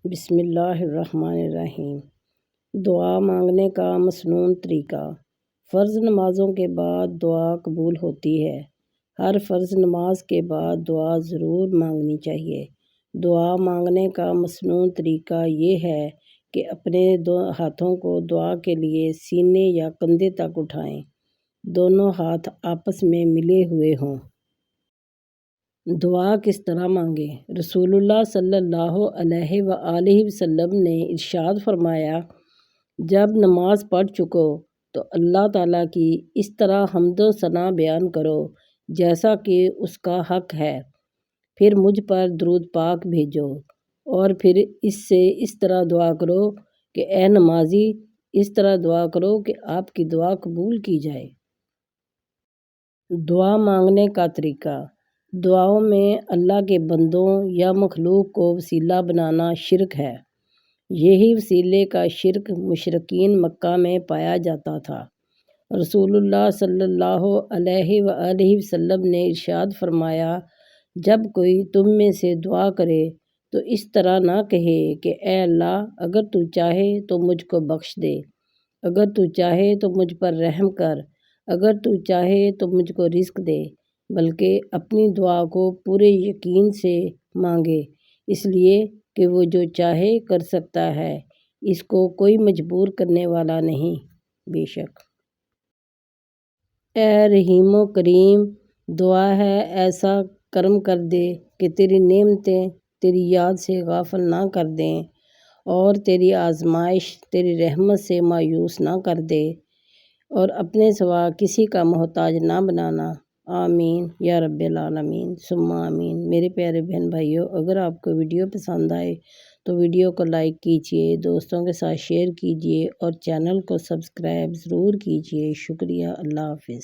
بسم اللہ الرحمن الرحیم۔ دعا مانگنے کا مسنون طریقہ۔ فرض نمازوں کے بعد دعا قبول ہوتی ہے۔ ہر فرض نماز کے بعد دعا ضرور مانگنی چاہیے۔ دعا مانگنے کا مسنون طریقہ یہ ہے کہ اپنے ہاتھوں کو دعا کے لیے سینے یا کندھے تک اٹھائیں۔ دونوں ہاتھ آپس میں ملے ہوئے ہوں۔ دعا کس طرح مانگیں؟ رسول اللہ صلی اللہ علیہ وآلہ وسلم نے ارشاد فرمایا، جب نماز پڑھ چکو تو اللہ تعالیٰ کی اس طرح حمد و ثنا بیان کرو جیسا کہ اس کا حق ہے، پھر مجھ پر درود پاک بھیجو، اور پھر اس سے اس طرح دعا کرو کہ اے نمازی، اس طرح دعا کرو کہ آپ کی دعا قبول کی جائے۔ دعا مانگنے کا طریقہ۔ دعاؤں میں اللہ کے بندوں یا مخلوق کو وسیلہ بنانا شرک ہے۔ یہی وسیلے کا شرک مشرکین مکہ میں پایا جاتا تھا۔ رسول اللہ صلی اللہ علیہ وآلہ وسلم نے ارشاد فرمایا، جب کوئی تم میں سے دعا کرے تو اس طرح نہ کہے کہ اے اللہ، اگر تو چاہے تو مجھ کو بخش دے، اگر تو چاہے تو مجھ پر رحم کر، اگر تو چاہے تو مجھ کو رزق دے، بلکہ اپنی دعا کو پورے یقین سے مانگے، اس لیے کہ وہ جو چاہے کر سکتا ہے، اس کو کوئی مجبور کرنے والا نہیں۔ بے شک اے رحیم و کریم، دعا ہے ایسا کرم کر دے کہ تیری نعمتیں تیری یاد سے غافل نہ کر دیں، اور تیری آزمائش تیری رحمت سے مایوس نہ کر دے، اور اپنے سوا کسی کا محتاج نہ بنانا۔ آمین یا رب العالمین ثم آمین۔ میرے پیارے بہن بھائیوں، اگر آپ کو ویڈیو پسند آئے تو ویڈیو کو لائک کیجیے، دوستوں کے ساتھ شیئر کیجیے، اور چینل کو سبسکرائب ضرور کیجیے۔ شکریہ۔ اللہ حافظ۔